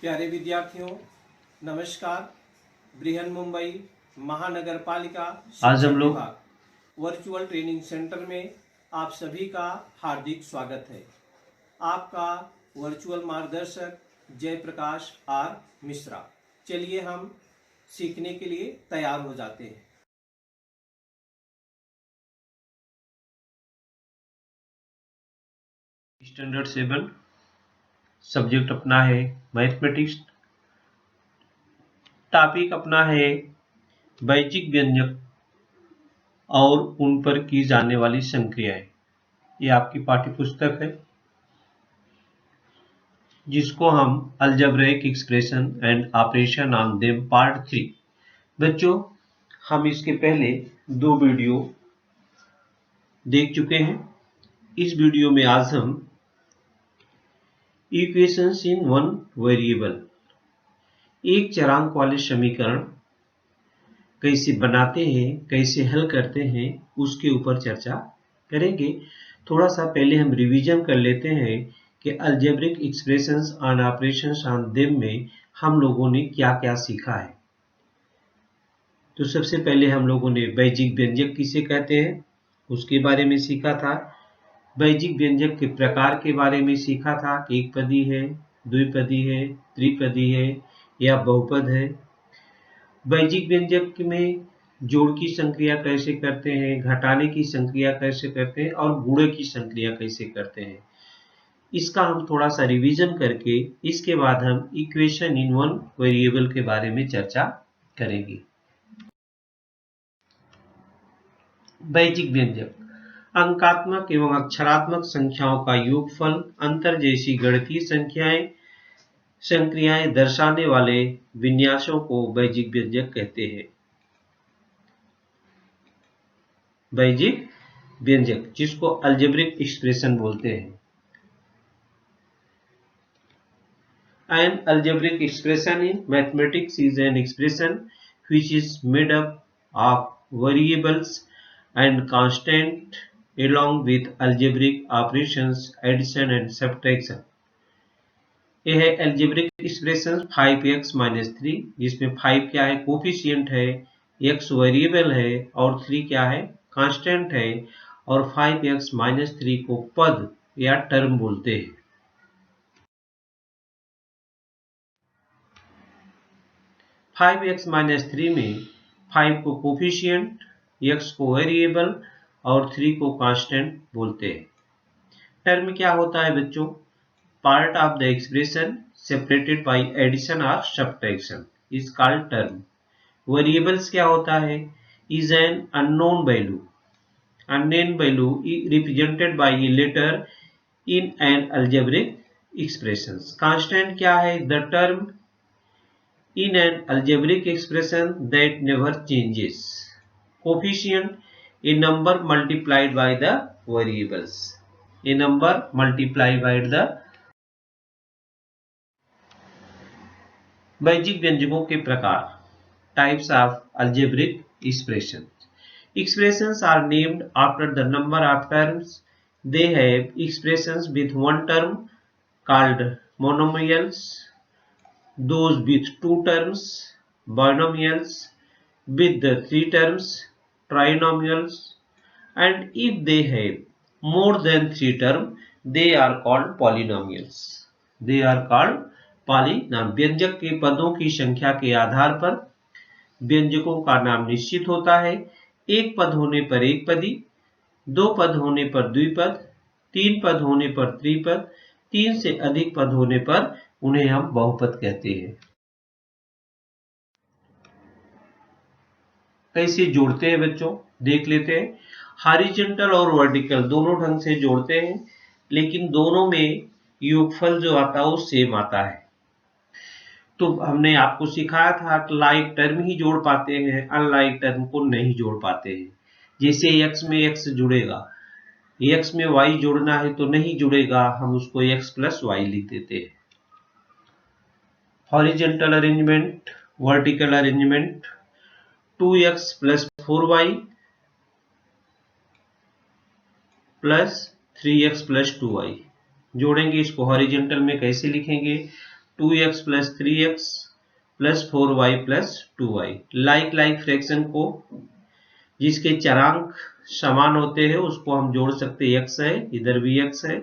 प्यारे विद्यार्थियों, नमस्कार। बृहन मुंबई महानगर पालिका आज शिक्षा हम लोग विभाग वर्चुअल ट्रेनिंग सेंटर में आप सभी का हार्दिक स्वागत है। आपका वर्चुअल मार्गदर्शक जयप्रकाश आर मिश्रा। चलिए हम सीखने के लिए तैयार हो जाते हैं। स्टैंडर्ड 7 सब्जेक्ट अपना है मैथमेटिक्स। टॉपिक अपना है वैजिक व्यंजक और उन पर की जाने वाली संक्रियाएं। ये आपकी पाठ्य पुस्तक है जिसको हम algebraic expression and operation on them part 3। बच्चों, हम इसके पहले 2 वीडियो देख चुके हैं। इस वीडियो में आज हम इक्वेशंस इन वन वेरिएबल, एक चरांक वाले समीकरण कैसे बनाते हैं, कैसे हल करते हैं, उसके ऊपर चर्चा करेंगे। थोड़ा सा पहले हम रिवीजन कर लेते हैं कि algebraic expressions on operations on them में हम लोगों ने क्या क्या सीखा है। तो सबसे पहले हम लोगों ने वैजिक व्यंजक किसे कहते हैं उसके बारे में सीखा था। वैजिक व्यंजक के प्रकार के बारे में सीखा था कि एक पदी है, द्विपदी है, त्रिपदी है या बहुपद है। वैजिक व्यंजक में जोड़ की संक्रिया कैसे करते हैं, घटाने की संक्रिया कैसे करते हैं और गुणे की संक्रिया कैसे करते हैं, इसका हम थोड़ा सा रिवीजन करके इसके बाद हम इक्वेशन इन वन वेरिएबल के बारे में चर्चा करेंगे। वैजिक व्यंजक अंकात्मक एवं अक्षरात्मक संख्याओं का योगफल, अंतर जैसी गणितीय संक्रियाएं दर्शाने वाले विन्यासों को वैजिक व्यंजक कहते हैं। वैजिक व्यंजक जिसको अलजेब्रिक एक्सप्रेशन बोलते हैं। An algebraic expression in mathematics is an expression which is made up of variables and constant along with algebraic operations addition and subtraction। यह है algebraic expression 5x-3, जिसमें 5 क्या है, कोफिशिएंट है, x वेरिएबल है और 3 क्या है, कांस्टेंट है। और 5x-3 को पद या टर्म बोलते हैं। 5x-3 में 5 को कोफिशिएंट, x को वेरिएबल और 3 को कांस्टेंट बोलते हैं। टर्म क्या होता है बच्चों? Part of the expression separated by addition और subtraction is called term. Variables क्या होता है? Is an unknown value represented by a letter in an algebraic expression. Constant क्या है? The term in an algebraic expression that never changes. Coefficient, a number multiplied by the variables. A number multiplied by the वैजिक व्यंजकों के प्रकार, types of algebraic expressions. Expressions are named after the number of terms they have. Expressions with one term called monomials, those with 2 terms binomials, with the 3 terms trinomials, and if they have more than 3 terms they are called polynomials। they are called polynomial। व्यंजक के पदों की संख्या के आधार पर व्यंजकों का नाम निश्चित होता है। एक पद होने पर एक पदी, 2 पद होने पर द्विपद, 3 पद होने पर त्रिपद, 3 से अधिक पद होने पर उन्हें हम बहुपद कहते हैं। कैसे जोड़ते हैं बच्चों, देख लेते हैं। हॉरिजॉन्टल और वर्टिकल दोनों ढंग से जोड़ते हैं, लेकिन दोनों में योगफल जो आता है वो सेम आता है। तो हमने आपको सिखाया था कि लाइक टर्म ही जोड़ पाते हैं, अनलाइक टर्म को नहीं जोड़ पाते हैं। जैसे x में x जुड़ेगा, x में y जोड़ना है तो नहीं जुड़ेगा, हम उसको x प्लस वाई लिख देते हैं। Horizontal arrangement, vertical arrangement, 2x plus 4y plus 3x plus 2y जोड़ेंगे। इसको हॉरिजॉन्टल में कैसे लिखेंगे? 2x plus 3x plus 4y plus 2y। Like fraction को जिसके चरांक समान होते हैं उसको हम जोड़ सकते हैं। x है, इधर भी x है,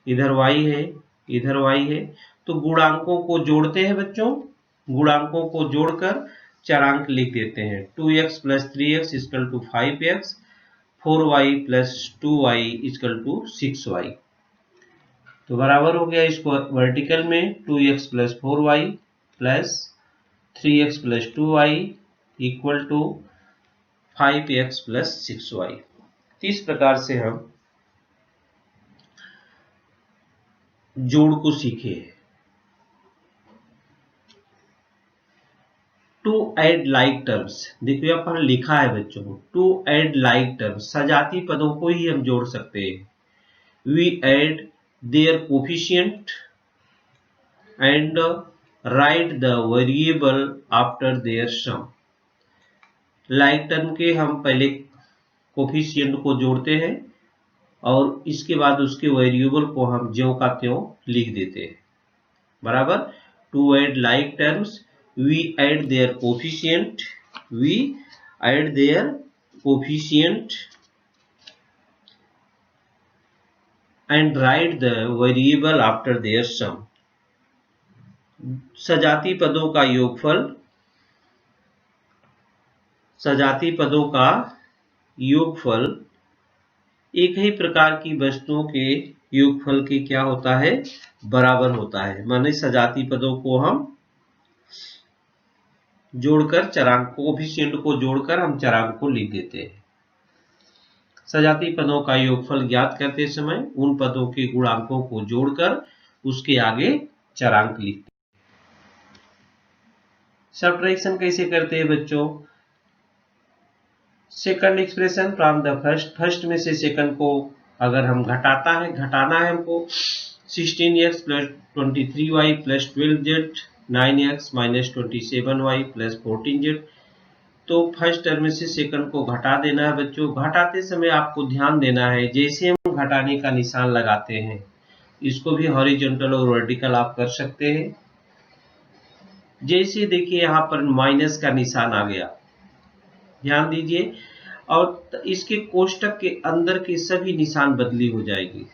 इधर y है, इधर y है, तो गुणांकों को जोड़ते हैं बच्चों। गुणांकों को जोड़कर चरांक लिख देते हैं। 2x plus 3x equal to 5x, 4y plus 2y equal to 6y। तो बराबर हो गया इसको वर्टिकल में 2x plus 4y plus 3x plus 2y equal to 5x plus 6y। इस प्रकार से हम जोड़ को सीखे। टू एड लाइक टर्म्स, देखो यहाँ पर लिखा है बच्चों, टू एड लाइक टर्म्स, सजाती पदों को ही हम जोड़ सकते हैं। We add their coefficient and write the variable after their sum. Like term के हम पहले कोफिशिएंट को जोड़ते हैं और इसके बाद उसके वेरिएबल को हम ज्यों का त्यों लिख देते हैं। बराबर। To add like terms, we add their coefficient and write the variable after their sum। सजाती पदों का योगफल एक ही प्रकार की वस्तुओं के योगफल के क्या होता है, बराबर होता है। माने सजाती पदों को हम जोड़कर चरांक कोफिशिएंट को जोड़कर हम चरांक को लिख देते हैं। सजाती पदों का योगफल ज्ञात करते समय उन पदों के गुणांकों को जोड़कर उसके आगे चरांक लिखते हैं। सब्ट्रैक्शन कैसे करते हैं बच्चों? Second expression from the first में से सेकंड को अगर हम घटाना है हमको 16x plus 23y plus 12z 9x minus 27y plus 14z। तो फर्स्ट टर्म से सेकंड को घटा देना है बच्चों। घटाते समय आपको ध्यान देना है, जैसे हम घटाने का निशान लगाते हैं इसको भी हॉरिजॉन्टल और वर्टिकल आप कर सकते हैं। जैसे देखिए यहाँ पर माइनस का निशान आ गया, ध्यान दीजिए, और इसके कोष्टक के अंदर के सभी निशान बदली हो जाएगी।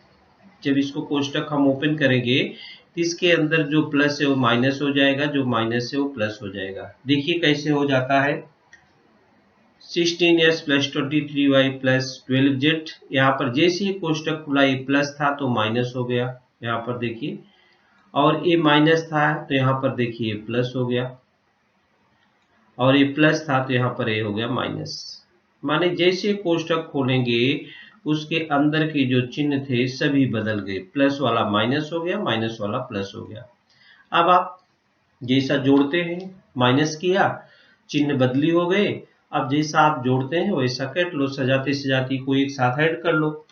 जब इसको कोष्टक हम ओपन करेंगे तो इसके अंदर जो प्लस है वो माइनस हो जाएगा, जो माइनस है वो प्लस हो जाएगा। देखिए कैसे हो जाता है। 16x plus 23y plus 12z, यहाँ पर जैसे ही कोष्टक खुला ये प्लस था तो माइनस हो गया, यहाँ पर देखिए, और ये माइनस था तो यहाँ पर देखिए प्लस हो गया, और ये प्लस था तो यहाँ पर ये हो गया माइनस। माने जैसे कोष्टक खोलेंगे उसके अंदर के जो चिन्ह थे सभी बदल गए, प्लस वाला माइनस हो गया, माइनस वाला प्लस हो गया। अब आप जैसा जोड़ते हैं, माइनस किया, चिन्ह बदली हो गए, अब जैसा आप जोड़ते हैं वैसा काट लो, सजाती को एक साथ ऐड कर लो।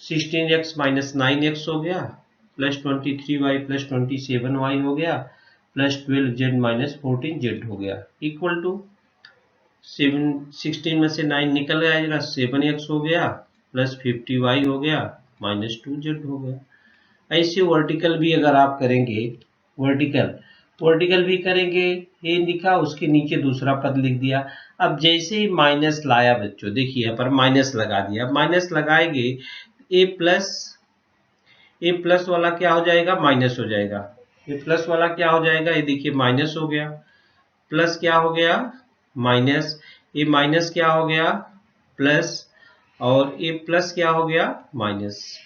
16x माइनस 9x हो गया, प्लस 23y प्लस 27y हो गया, प्लस 12z माइनस 14z हो गया, इक्वल टू 16 में से 9 निकल जाएगा, 7x हो गया, प्लस 50y हो गया, माइनस 2z हो गया। ऐसे वर्टिकल भी अगर आप करेंगे, वर्टिकल भी करेंगे, ये लिखा उसके नीचे दूसरा पद लिख दिया। अब जैसे ही माइनस लाया बच्चों, देखिए यहाँ पर माइनस लगा दिया, माइनस लगाएंगे ए प्लस वाला क्या हो जाएगा, माइनस हो जाएगा। ये प्लस वाला क्या हो जाएगा, ये देखिए माइनस हो गया, प्लस क्या हो गया, माइनस, ये माइनस क्या हो गया, प्लस, और ये प्लस क्या हो गया, माइनस,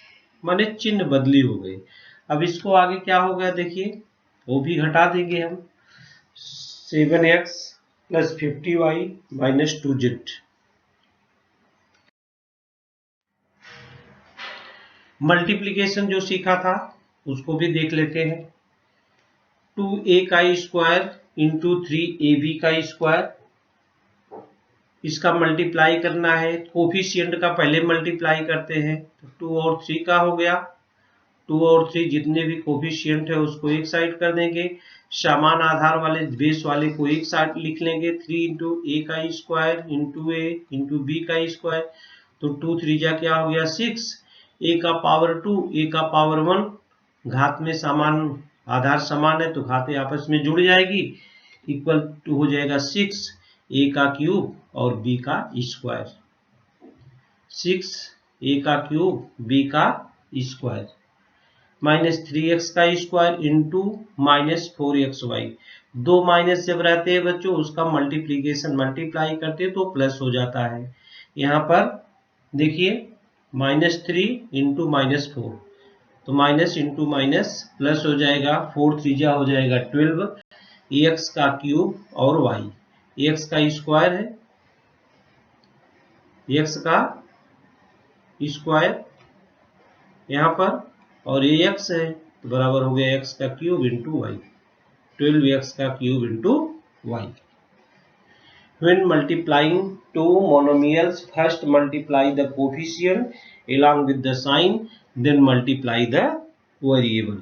माने चिन्ह बदली हो गई। अब इसको आगे क्या होगा देखिए, वो भी घटा देंगे हम, 7x plus 50y minus 2z। Multiplication जो सीखा था उसको भी देख लेते हैं। 2a का स्क्वायर इंटू 3ab का स्क्वायर, इसका मल्टीप्लाई करना है। कोफिशिएंट का पहले मल्टीप्लाई करते हैं तो 2 और 3 का हो गया, 2 और 3 जितने भी कोफिशिएंट है उसको एक साइड कर देंगे, समान आधार वाले बेस वाले को एक साइड लिख लेंगे। 3 इंटू ए का स्क्वायर इंटू ए इंटू बी का स्क्वायर, तो 2 3 जा क्या हो गया 6, ए का पावर 2, ए का पावर 1, घात में समान आधार समान है तो घातें आपस में जुड़ जाएगी, इक्वल टू हो जाएगा 6 a का क्यूब और b का स्क्वायर। 6 a का क्यूब b का स्क्वायर माइनस 3x का स्क्वायर इंटू माइनस 4xy। दो माइनस जब रहते हैं बच्चों उसका मल्टीप्लीकेशन मल्टीप्लाई करते हैं तो प्लस हो जाता है। यहाँ पर देखिए -3 इंटू -4 तो माइनस इंटू माइनस प्लस हो जाएगा, 4 त्रिज्या हो जाएगा 12 एक्स का क्यूब और वाई, एक्स का स्क्वायर है, एक्स का स्क्वायर यहाँ पर और ये एक्स है तो बराबर हो गया एक्स का क्यूब इंटू वाई, 12x का cube into Y. When multiplying two monomials, first multiply the coefficient along with the sign, then multiply the variable.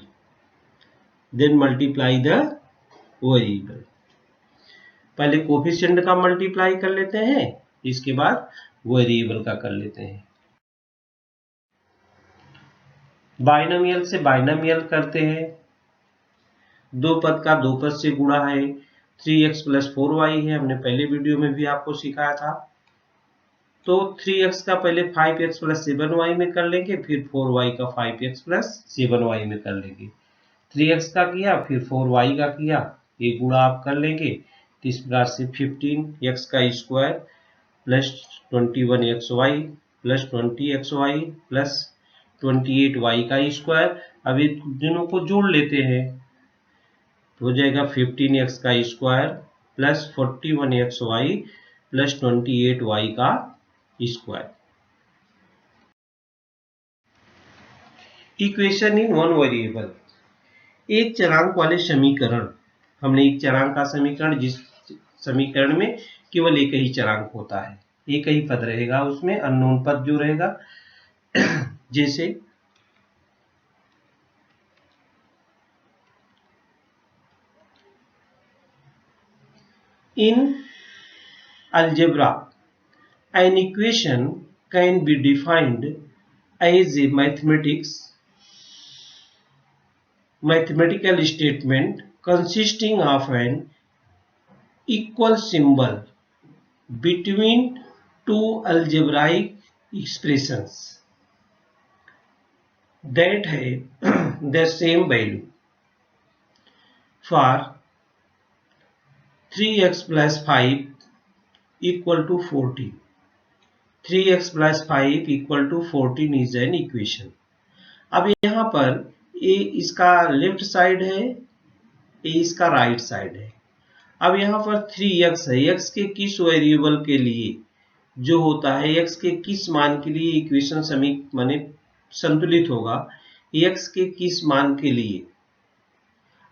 Then multiply the variable. पहले कोफिशिएंट का मल्टीप्लाई कर लेते हैं, इसके बाद वेरिएबल का कर लेते हैं। बाइनोमियल से बाइनोमियल करते हैं, दो पद का दो पद से गुणा है, 3x प्लस 4y है, हमने पहले वीडियो में भी आपको सिखाया था। तो 3x का पहले 5x प्लस 7y में कर लेंगे, फिर 4y का 5x प्लस 7y में कर लेंगे। 3x का किया फिर 4y का किया, ये गुणा आप कर लेंगे तो इस प्रकार से 15x का square plus 21xy plus 20xy plus 28y का स्क्वायर। अब ये दोनों को जोड़ लेते हैं तो हो जाएगा 15x का square plus 41xy plus 28y का square. Equation in one variable, एक चरांक वाले समीकरण। हमने एक चरांक का समीकरण, जिस समीकरण में केवल एक ही चरांक होता है, एक ही पद रहेगा, उसमें अननोन पद जो रहेगा जैसे in algebra an equation can be defined as a mathematical statement consisting of an equal symbol between two algebraic expressions that have the same value. For 3x plus 5 equal to 14, 3x plus 5 equal to 14 is an equation. अब यहाँ पर ए इसका left side है, ए इसका right side है। अब यहाँ पर 3x है, x के किस वेरिएबल के लिए जो होता है, x के किस मान के लिए इक्वेशन माने संतुलित होगा, x के किस मान के लिए।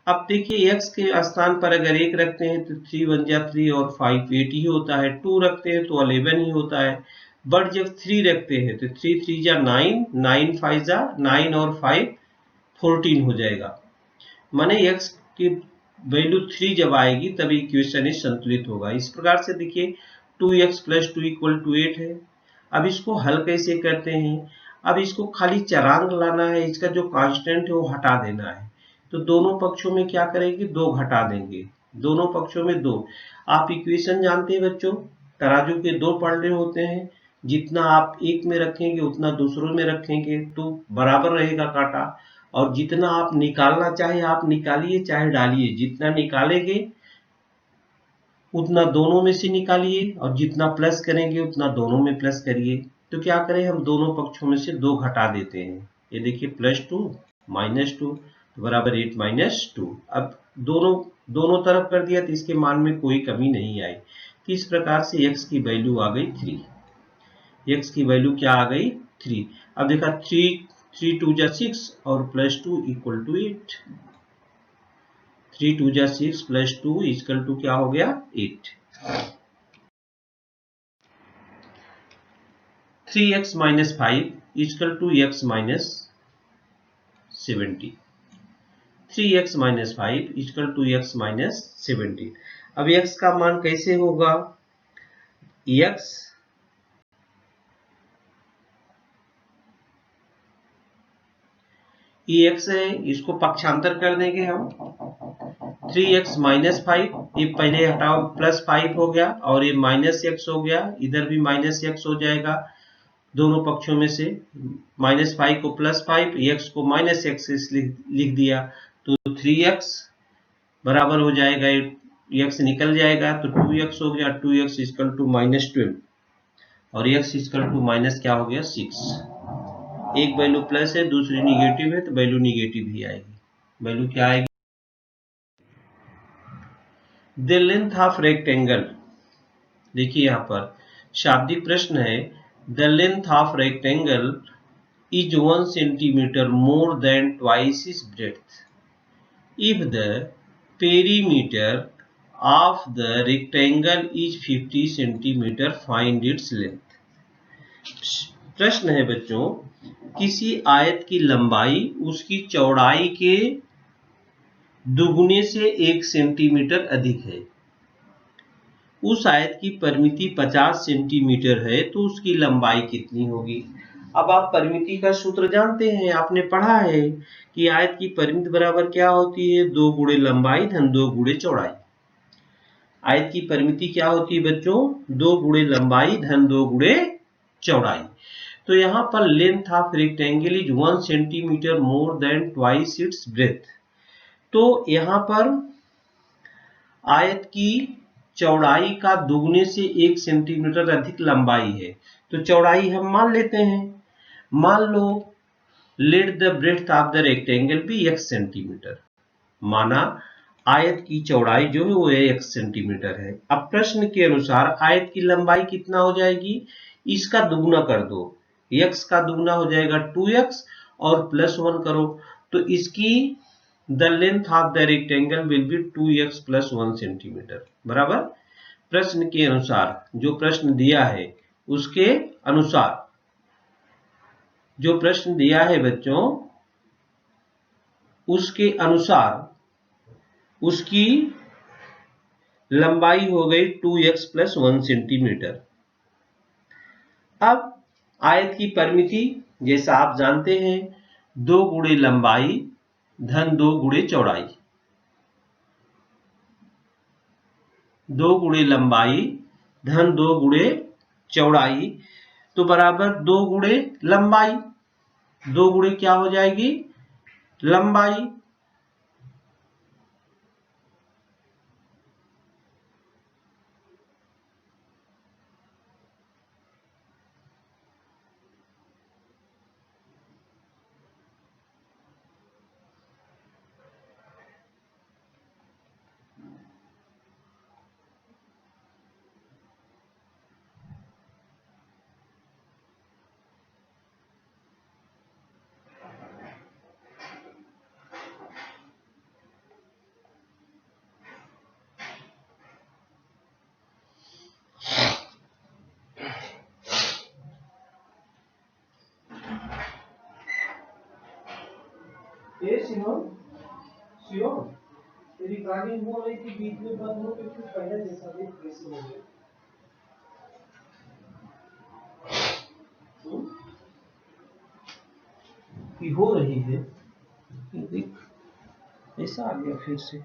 अब देखिए x के स्थान पर अगर 1 रखते हैं तो 3 बन जा 3 और 5 8 ही होता है, 2 रखते हैं तो 11 ही होता है, बट जब 3 रखते हैं तो 3 3 जा 9, 9 5 जा 9 और 5 14 हो जाएगा। माने x की वैल्यू 3 जब आएगी तभी इक्वेशन संतुलित होगा। इस प्रकार से देखिए 2x प्लस 2 इक्वल टू 8 है। अब इसको हल कैसे करते हैं, अब इसको खाली चरांक लाना है, इसका जो कांस्टेंट है वो हटा देना है। तो दोनों पक्षों में क्या करेंगे, 2 घटा देंगे, दोनों पक्षों में 2। आप इक्वेशन जानते हैं बच्चों, तराजू के 2 पलड़े होते हैं, जितना आप एक में रखेंगे उतना दूसरों में रखेंगे तो बराबर रहेगा कांटा, और जितना आप निकालना चाहे आप निकालिए चाहे डालिए, जितना निकालेंगे उतना दोनों में से निकालिए और जितना प्लस करेंगे उतना दोनों में प्लस करिए। तो क्या करें, हम दोनों पक्षों में से 2 घटा देते हैं। ये देखिए +2 -2 तो बराबर 8 - 2। अब दोनों तरफ कर दिया तो इसके मान में कोई कमी नहीं आई। तो इस प्रकार से x की वैल्यू आ गई 3, x की वैल्यू क्या आ गई 3। अब देखा 3 2 जा 6 और +2 इक्वल टू 8, 3 2 जा 6 +2 इक्वल टू क्या हो गया 8। 3x - 5 equal to x - 70, 3x - 5 equal to x - 70। अब x का मान कैसे होगा, x ये x है, इसको पक्षांतर कर देंगे हम 3x माइनस 5, ये पहले हटाओ प्लस 5 हो गया और ये माइनस x हो गया, इधर भी माइनस x हो जाएगा, दोनों पक्षों में से माइनस 5 को प्लस 5, x को माइनस x लिख दिया, तो 3x बराबर हो जाएगा, x निकल जाएगा तो 2x हो गया, 2x इक्वल टू माइनस 12 और x इक्वल टू माइनस क्या हो गया 6। एक वैल्यू प्लस है दूसरी निगेटिव है तो वैल्यू निगेटिव ही आएगी। वैल्यू क्या आएगी? द लेंथ ऑफ रेक्टेंगल, देखिए यहां पर शाब्दिक प्रश्न है, the length of rectangle is 1 centimeter more than twice its breadth. If the perimeter of the rectangle is 50 centimeter, find its length. प्रश्न है बच्चों, किसी आयत की लंबाई उसकी चौड़ाई के दुगुने से 1 सेंटीमीटर अधिक है। उस आयत की परिमिति 50 सेंटीमीटर है तो उसकी लंबाई कितनी होगी? अब आप परिमिति का सूत्र जानते हैं, आपने पढ़ा है कि आयत की परिमिति बराबर क्या होती है? 2 गुणे लंबाई धन 2 गुणे चौड़ाई। आयत की परिमिति क्या होती है बच्चों? 2 गुणे लंबाई धन 2 गुणे चौड़ाई। तो यहाँ पर length of rectangle is 1 centimetre more than twice its breath. तो यहाँ पर आयत की चौड़ाई का दुगने से 1 सेंटीमीटर अधिक लंबाई है, तो चौड़ाई हम मान लेते हैं। मान लो let the breadth of the rectangle be x centimetre, माना आयत की चौड़ाई जो है वो 1 सेंटीमीटर है। अब प्रश्न के अनुसार आयत की लंबाई कितना हो जाएगी? इसका दुगना कर दो, x का दुगना हो जाएगा 2x और प्लस 1 करो तो इसकी the length of the rectangle will be 2x plus 1 centimetre बराबर। प्रश्न के अनुसार, जो प्रश्न दिया है उसके अनुसार, जो प्रश्न दिया है बच्चों उसके अनुसार उसकी लंबाई हो गई 2x प्लस 1 सेंटीमीटर। अब आयत की परिमिति जैसा आप जानते हैं 2 गुणे लंबाई धन 2 गुणे चौड़ाई, 2 गुणे लंबाई धन 2 गुणे चौड़ाई, तो बराबर 2 गुणे लंबाई, 2 गुणे क्या हो जाएगी? लंबाई। तेरी गाड़ी हो रही थी बीच में बंद हो के फिर पहले जैसा भी कैसे हो गया? हो रही है, देख ऐसा आ गया, फिर से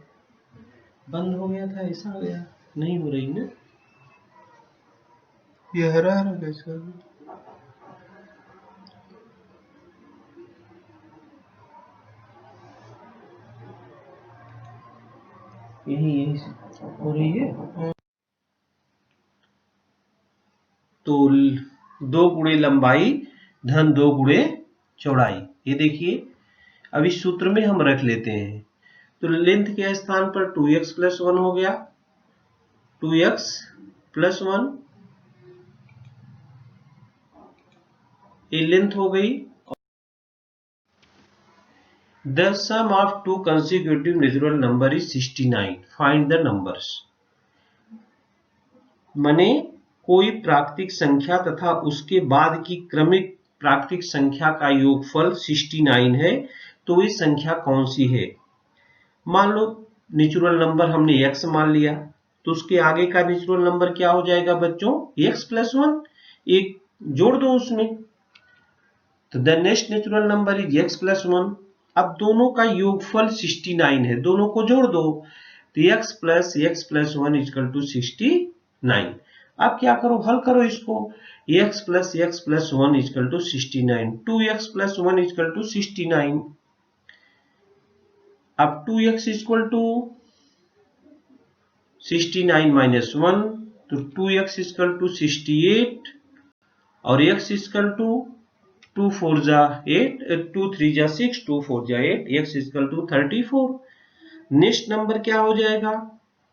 बंद हो गया था, ऐसा आ गया, नहीं हो रही ना, ये हरा हरा कैसा? यही हो रही है। तो 2 गुणे लंबाई धन 2 गुणे चौड़ाई, ये देखिए अब इस सूत्र में हम रख लेते हैं। तो लेंथ के स्थान पर 2x प्लस 1 हो गया, 2x प्लस 1 ये लेंथ हो गई। The sum of two consecutive natural number is 69. Find the numbers. माने कोई प्राकृतिक संख्या तथा उसके बाद की क्रमिक प्राकृतिक संख्या का योगफल 69 है, तो ये संख्या कौन सी है? मान लो नेचुरल नंबर हमने x मान लिया, तो उसके आगे का नेचुरल नंबर क्या हो जाएगा बच्चों? x प्लस 1, एक जोड़ दो उसमें, तो the next natural number is x plus 1। अब दोनों का योगफल 69 है, दोनों को जोड़ दो तो x प्लस 1 इक्वल टू 69। अब क्या करो, हल करो इसको। x plus 1 equal to 69, 2x plus 1 equal to 69। अब 2x इक्वल टू 69 माइनस 1 तो 2x इक्वल टू 68 और x इक्वल टू 2 4 जा 8, 2 3 जा 6, 2 4 जा 8, x equal to 34। Next number क्या हो जाएगा?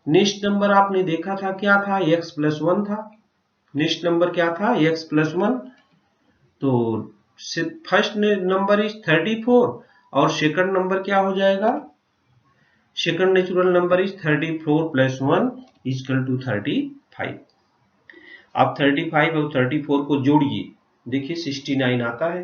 नेक्स्ट नंबर आपने देखा था क्या था, x प्लस 1 था। नेक्स्ट नंबर क्या था, x प्लस 1। तो फर्स्ट नंबर इज 34 और सेकंड नंबर क्या हो जाएगा? Second natural number is 34 plus 1 equal to 35। आप 35 और 34 को जोड़िए, देखिए 69 आता है।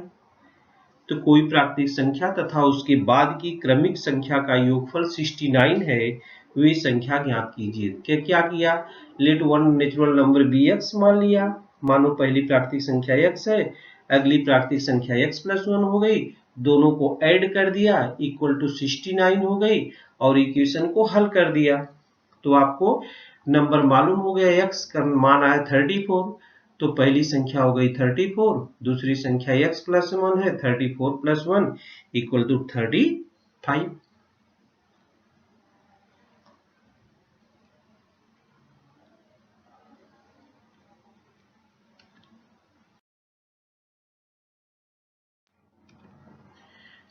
तो कोई प्राकृतिक संख्या तथा उसके बाद की क्रमिक संख्या का योगफल 69 है, वे संख्या ज्ञात कीजिए। क्या किया, let one natural number be X मान लिया। मानो पहली प्राकृतिक संख्या x है, अगली प्राकृतिक संख्या x प्लस 1 हो गई, दोनों को ऐड कर दिया इक्वल टू 69 हो गई और इक्वेशन को हल कर दिया। तो आपको नंबर मालूम हो गया, x का मान आया 34। तो पहली संख्या हो गई 34, दूसरी संख्या x प्लस 1 है, 34 plus 1 equal to 35।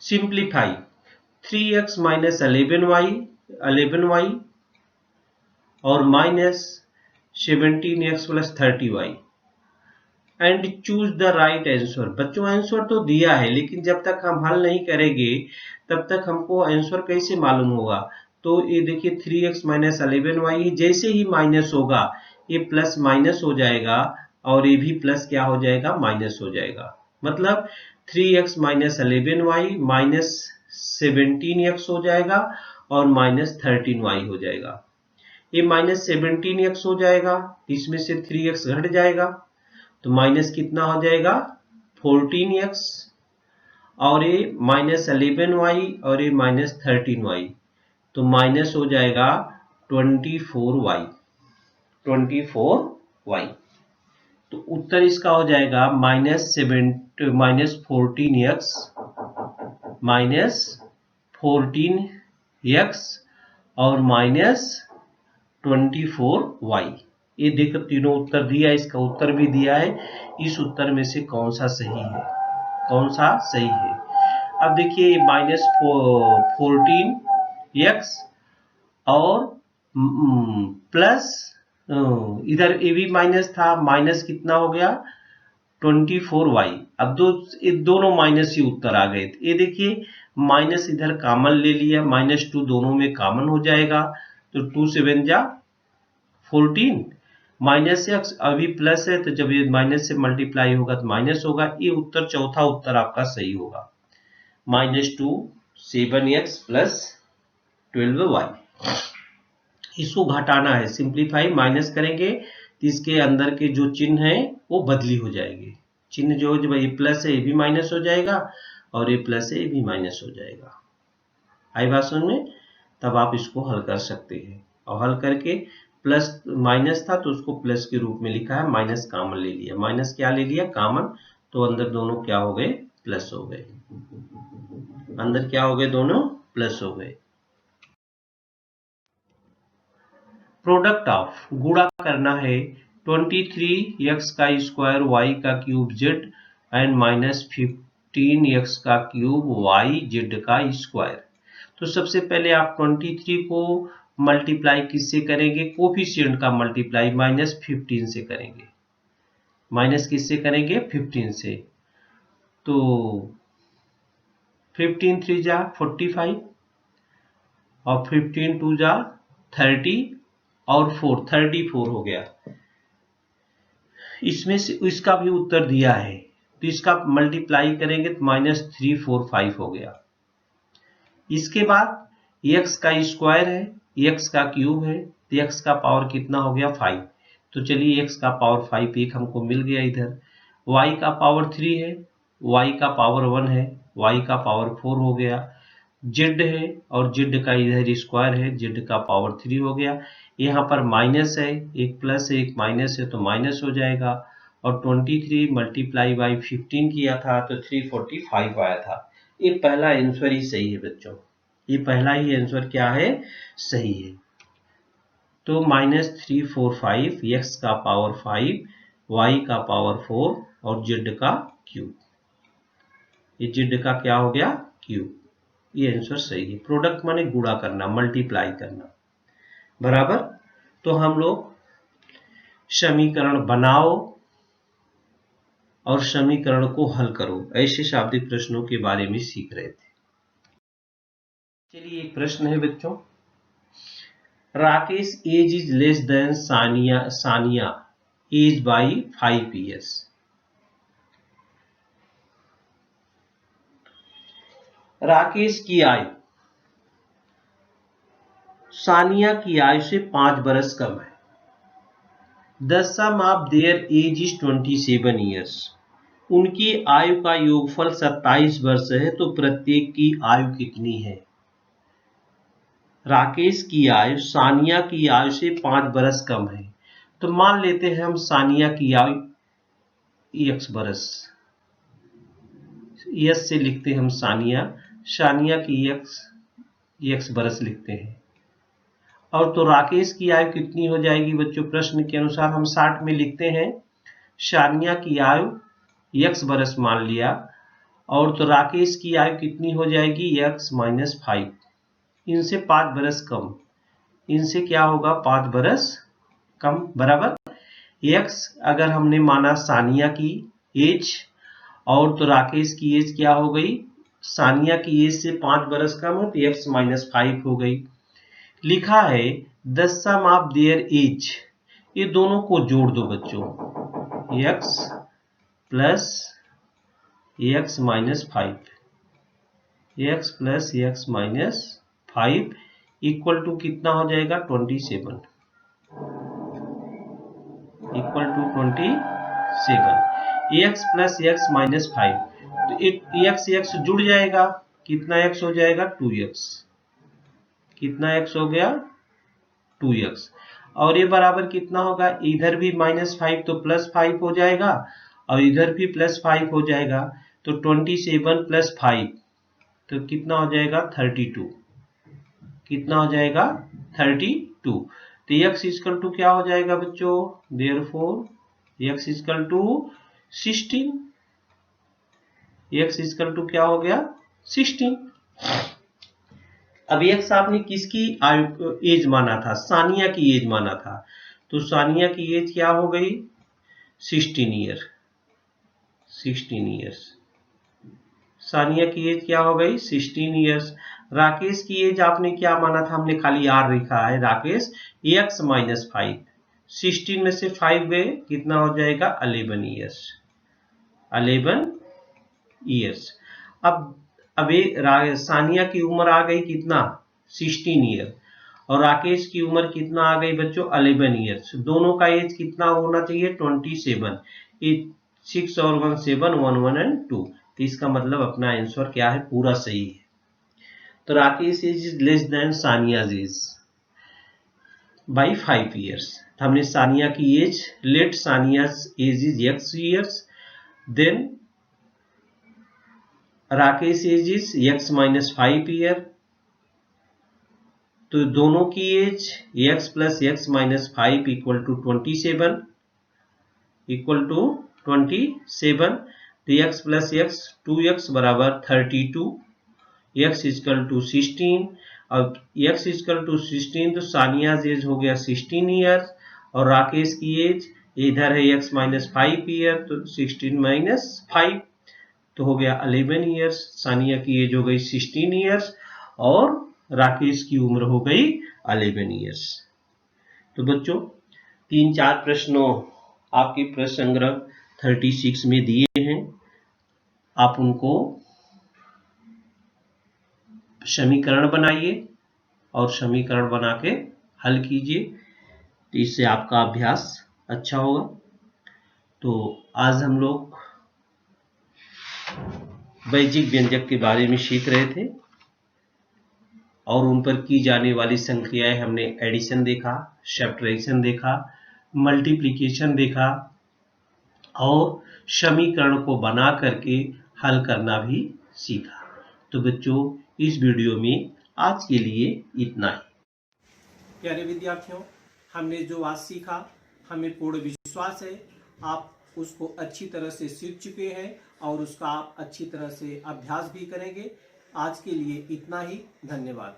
Simplify 3x minus 11y और minus 17x plus 30y and choose the right answer. बच्चों आंसर तो दिया है, लेकिन जब तक हम हल नहीं करेंगे तब तक हमको आंसर कैसे मालूम होगा? तो ये देखिए 3x माइनस 11y, जैसे ही माइनस होगा ये प्लस माइनस हो जाएगा और ये भी प्लस क्या हो जाएगा, माइनस हो जाएगा। मतलब 3x minus 11y minus 17x हो जाएगा और माइनस 13y हो जाएगा। ये माइनस 17x हो जाएगा, इसमें से 3x घट जाएगा तो माइनस कितना हो जाएगा, 14x और ये माइनस 11y और ये माइनस 13y तो माइनस हो जाएगा 24y। तो उत्तर इसका हो जाएगा माइनस 14x और माइनस 24y। ये देखो तीनों उत्तर दिया, इसका उत्तर भी दिया है। इस उत्तर में से कौन सा सही है, कौन सा सही है? अब देखिए माइनस 14x और प्लस इधर ए भी माइनस था, माइनस कितना हो गया 24y। अब दोनों माइनस ही उत्तर आ गए। ये देखिए माइनस इधर कॉमन ले लिया, -2 दोनों में कॉमन हो जाएगा तो 2 7 जा 14 माइनस x अभी प्लस है तो जब ये माइनस से मल्टीप्लाई होगा तो माइनस होगा। ये उत्तर चौथा उत्तर आपका सही होगा, -2 7x प्लस 12y। इसको घटाना है, सिंप्लीफाई माइनस करेंगे तो इसके अंदर के जो चिन्ह है वो बदली हो जाएंगे। चिन्ह जो ये प्लस है ये भी माइनस हो जाएगा और ये प्लस है ये भी माइनस हो जाएगा। आई बात समझ में? तब आप इसको हल कर सकते हैं और हल करके प्लस माइनस था तो उसको प्लस के रूप में लिखा है, माइनस कॉमन ले लिया। माइनस क्या ले लिया, कॉमन, तो अंदर दोनों क्या हो गए, प्लस हो गए। अंदर क्या हो गए, दोनों प्लस हो गए। प्रोडक्ट ऑफ, गुणा करना है 23x का स्क्वायर y का cube z and minus 15x का क्यूब y z का स्क्वायर। तो सबसे पहले आप 23 को मल्टीप्लाई किससे करेंगे, कोफिशिएंट का मल्टीप्लाई -15 से करेंगे। माइनस किससे करेंगे, 15 से। तो 15 3 जा 45 और 15 2 जा 30 और 4 34 हो गया। इसमें से इसका भी उत्तर दिया है तो इसका मल्टीप्लाई करेंगे तो -345 हो गया। इसके बाद x का स्क्वायर है, x का क्यूब है तो x का पावर कितना हो गया, 5। तो चलिए x का पावर 5 एक हमको मिल गया इधर। y का पावर 3 है, y का पावर 1 है, y का पावर 4 हो गया। जेड है और जेड का इधर स्क्वायर है, जेड का पावर 3 हो गया। यहाँ पर माइनस है, एक प्लस है एक माइनस है तो माइनस हो जाएगा। और 23 मल्टीप्लाई बाई 15 किया था तो 345 आया था। ये पहला आंसर ही सही है बच्चों, ये पहला ही आंसर क्या है, सही है। तो -345 x का पावर 5, y का पावर 4 और z का क्यूब, ये z का क्या हो गया, क्यूब। ये आंसर सही है। प्रोडक्ट माने गुणा करना, मल्टीप्लाई करना, बराबर। तो हम लोग समीकरण बनाओ और समीकरण को हल करो, ऐसे शाब्दिक प्रश्नों के बारे में सीख रहे थे। चलिए एक प्रश्न है बच्चों, Rakesh age is less than Sania age by 5 years। Rakesh की आयु सानिया की आयु से 5 बरस कम है। The sum of their age is 27 years। उनकी आयु का योगफल 27 वर्ष है, तो प्रत्येक की आयु कितनी है। राकेश की आयु सानिया की आयु से 5 बरस कम है, तो मान लेते हैं हम सानिया की आयु x बरस, यस से लिखते हैं हम सानिया की x बरस लिखते हैं। और तो राकेश की आयु कितनी हो जाएगी बच्चों, प्रश्न के अनुसार हम 60 में लिखते हैं। सानिया की आयु x बरस मान लिया, और तो राकेश की आयु कितनी हो जाएगी, x - 5, इनसे 5 बरस कम, इनसे क्या होगा 5 बरस कम, बराबर। x अगर हमने माना सानिया की एज, और तो राकेश की एज क्या हो गई, सानिया की एज से 5 बरस कम हो तो x - 5 हो गई। लिखा है the sum of their age, ये दोनों को जोड़ दो बच्चों, x plus x - 5, x plus x - 5 equal to कितना हो जाएगा, 27, equal to 27। x plus x - 5, तो x जुड़ जाएगा, कितना x हो जाएगा, 2x, कितना x हो गया, 2x। और ये बराबर कितना होगा, इधर भी -5 तो +5 हो जाएगा, और इधर भी +5 हो जाएगा, तो 27 + 5 तो कितना हो जाएगा, 32, कितना हो जाएगा, 32। तो x इक्वल टू क्या हो जाएगा बच्चों, therefore x equal to 16, x equal to क्या हो गया, 16। अब x आपने किसकी एज माना था, सानिया की एज माना था, तो सानिया की एज क्या हो गई, 16 ईयर, 16 ईयर्स, सानिया की एज क्या हो गई, 16 ईयर्स। राकेश की एज आपने क्या माना था, हमने खाली r लिखा है, राकेश x - 5, 16 में से 5 गए, कितना हो जाएगा, 11 ईयर्स, 11 ईयर्स। अब सानिया की उम्र आ गई कितना, 16 ईयर, और राकेश की उम्र कितना आ गई बच्चों, 11 ईयर्स। दोनों का एज कितना होना चाहिए, 27, 6 और 1 7, 1 1 and 2, इसका मतलब अपना आंसर क्या है, पूरा सही है। तो Rakesh age is less than Sania age by 5 years। हमने सानिया की age, let Sania age is x years, then Rakesh age is x - 5 year, तो दोनों की age x plus x - 5 equal to 27, equal to 27। तो x प्लस x 2x बराबर 32, x इक्वल टू 16, अब x equal to 16 तो Sania as हो गया 16 ईयर, और राकेश की एज इधर है x - 5 ईयर, तो 16 - 5 तो हो गया 11 ईयर्स। सानिया की एज हो गई 16 ईयर्स और राकेश की उम्र हो गई 11 ईयर्स। तो बच्चों 3-4 प्रश्नों आपके प्रश्न संग्रह 36 में दिए हैं, आप उनको समीकरण बनाइए और समीकरण बना के हल कीजिए, तो इससे आपका अभ्यास अच्छा होगा। तो आज हम लोग वैदिक व्यंजक के बारे में सीख रहे थे। और उन पर की जाने वाली संक्रियाएं हमने एडिशन देखा, सब्ट्रैक्शन देखा, मल्टीप्लिकेशन देखा और समीकरण को बना करके हल करना भी सीखा। तो बच्चों, इस वीडियो में आज के लिए इतना ही। प्यारे विद्यार्थियों, हमने जो आज सीखा, हमें पूर्ण विश्वास है आप उसको अच्छी तरह से सीख चुके हैं और उसका आप अच्छी तरह से अभ्यास भी करेंगे। आज के लिए इतना ही। धन्यवाद।